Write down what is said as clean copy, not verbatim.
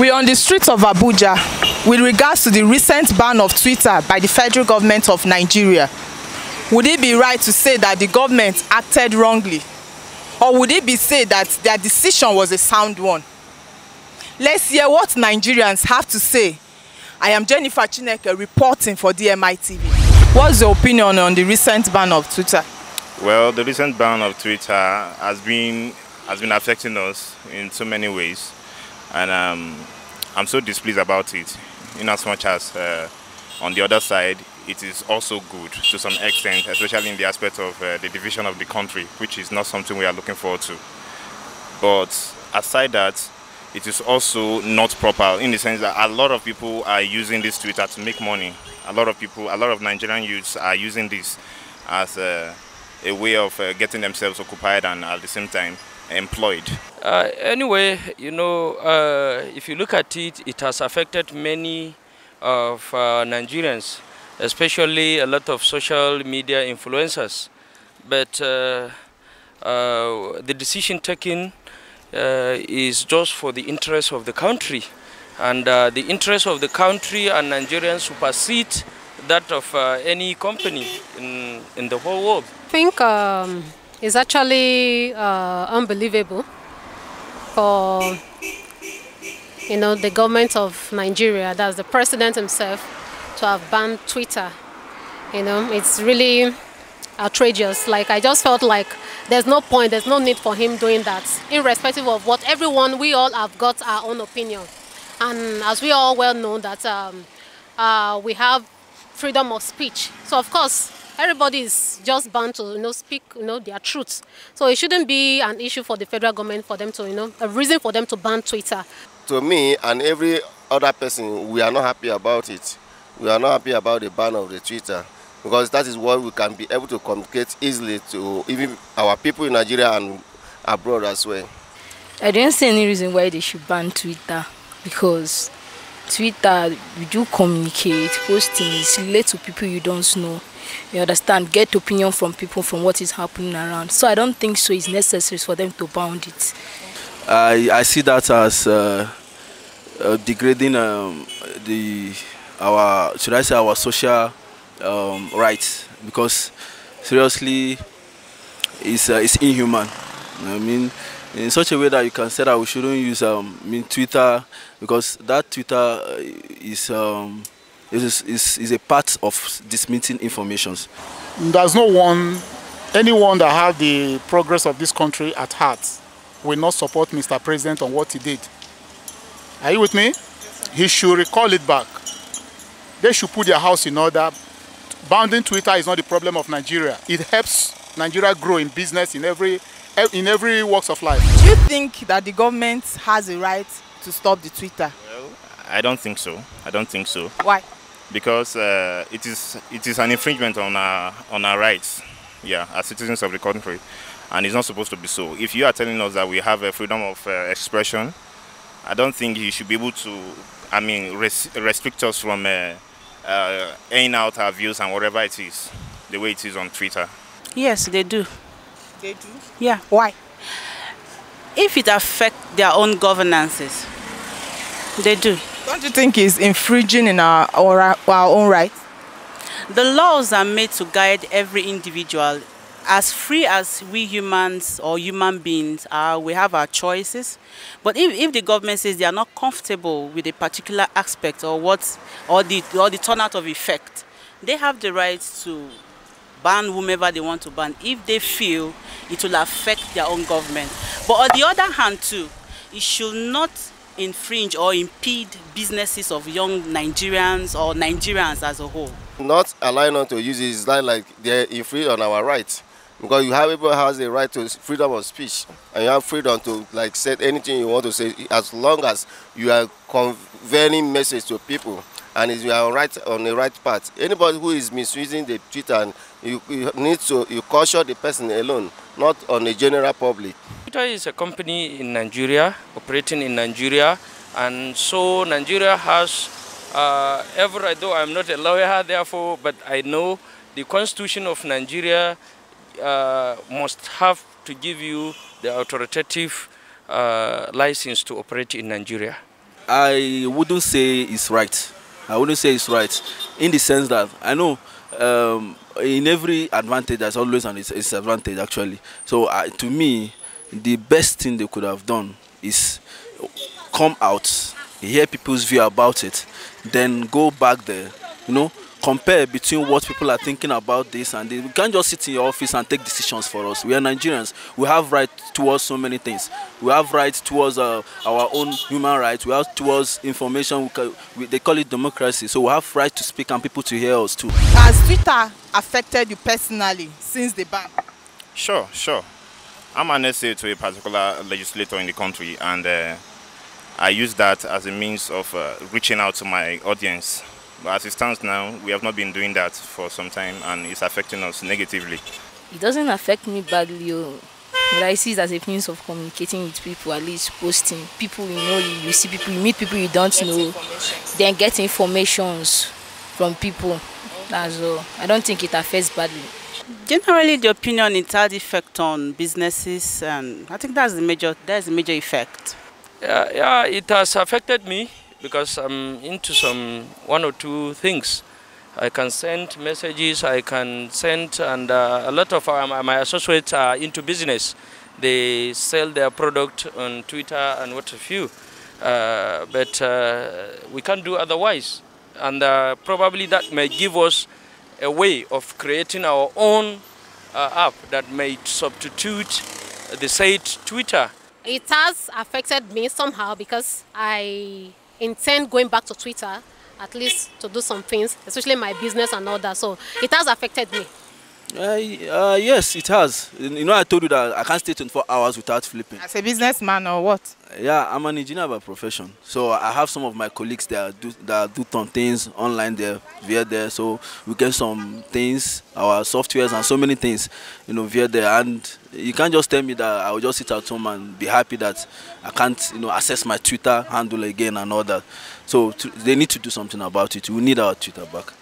We're on the streets of Abuja with regards to the recent ban of Twitter by the federal government of Nigeria. Would it be right to say that the government acted wrongly? Or would it be said that their decision was a sound one? Let's hear what Nigerians have to say. I am Jennifer Chineke reporting for DMItv. What's your opinion on the recent ban of Twitter? Well, the recent ban of Twitter has been affecting us in so many ways, and I'm so displeased about it. In as much as on the other side, it is also good to some extent, especially in the aspect of the division of the country, which is not something we are looking forward to. But aside that, it is also not proper in the sense that a lot of people are using this Twitter to make money. A lot of Nigerian youths are using this as a way of getting themselves occupied and at the same time employed. Anyway, you know, if you look at it, it has affected many of Nigerians, especially a lot of social media influencers. But the decision taken is just for the interest of the country, and the interest of the country and Nigerians supersede that of any company in the whole world. I think it's actually unbelievable for the government of Nigeria, that's the president himself, to have banned Twitter. It's really outrageous. Like, I just felt like there's no point, there's no need for him doing that, irrespective of what we all have got our own opinion. And as we all well know that we have freedom of speech. So of course, everybody is just bound to speak their truths. So it shouldn't be an issue for the federal government for them to a reason for them to ban Twitter. To me and every other person, we are not happy about it. We are not happy about the ban of the Twitter, because that is what we can be able to communicate easily to even our people in Nigeria and abroad as well. I don't see any reason why they should ban Twitter, because Twitter, you do communicate, post things, relate to people you don't know. You understand, get opinion from people from what is happening around. So I don't think so it's necessary for them to ban it. I see that as degrading our social rights, because seriously it's inhuman. I mean, in such a way that you can say that we shouldn't use Twitter, because that Twitter is a part of disseminating information. There's anyone that has the progress of this country at heart will not support Mr. President on what he did. Are you with me? Yes, he should recall it back. They should put their house in order. Banning Twitter is not the problem of Nigeria. It helps Nigeria grow in business in every walks of life. Do you think that the government has a right to stop the Twitter? Well, I don't think so. I don't think so. Why? Because it is an infringement on our rights, yeah, as citizens of the country, and it's not supposed to be so. If you are telling us that we have a freedom of expression, I don't think you should be able to, restrict us from airing out our views and whatever it is, the way it is on Twitter. Yes, they do. They do? Yeah. Why? If it affects their own governances, they do. Don't you think it's infringing in our own rights? The laws are made to guide every individual. As free as we humans or human beings are, we have our choices. But if the government says they are not comfortable with a particular aspect or the turnout of effect, they have the right to ban whomever they want to ban if they feel it will affect their own government. But on the other hand too, it should not infringe or impede businesses of young Nigerians or Nigerians as a whole. Not allowing us to use it is like they infringe on our rights, because everybody has the right to freedom of speech, and you have freedom to say anything you want to say, as long as you are conveying message to people and you are on the right path. Anybody who is misusing the Twitter, and you caution the person alone, not on the general public. Twitter is a company in Nigeria, operating in Nigeria, and so Nigeria has though I'm not a lawyer, therefore, but I know the Constitution of Nigeria must have to give you the authoritative license to operate in Nigeria. I wouldn't say it's right. I wouldn't say it's right in the sense that I know in every advantage there's always an disadvantage actually. So to me, the best thing they could have done is come out, hear people's view about it, then go back there, you know, compare between what people are thinking about this and this. We can't just sit in your office and take decisions for us. We are Nigerians. We have right towards so many things. We have right towards our own human rights. We have towards information. They call it democracy. So we have right to speak and people to hear us too. Has Twitter affected you personally since the ban? Sure. I'm an essay to a particular legislator in the country, and I use that as a means of reaching out to my audience. But as it stands now, we have not been doing that for some time, and it's affecting us negatively. It doesn't affect me badly, but I see it as a means of communicating with people, at least posting. People you know, you see people, you meet people you don't know, then get informations from people. That's all. I don't think it affects badly. Generally, the opinion it had effect on businesses, and I think that's the major effect. Yeah, it has affected me because I'm into one or two things. I can send messages, I can send, and a lot of my associates are into business. They sell their product on Twitter and what have you. But we can't do otherwise. And probably that may give us a way of creating our own app that may substitute the said Twitter. It has affected me somehow because I intend going back to Twitter at least to do some things, especially my business and all that. So it has affected me. Yes, it has. You know, I told you that I can't stay 24 hours without flipping. As a businessman or what? Yeah, I'm an engineer by profession. So I have some of my colleagues that do some things online there, via there. So we get some things, our softwares and so many things, you know, via there. And you can't just tell me that I will just sit at home and be happy that I can't, you know, access my Twitter handle again and all that. So they need to do something about it. We need our Twitter back.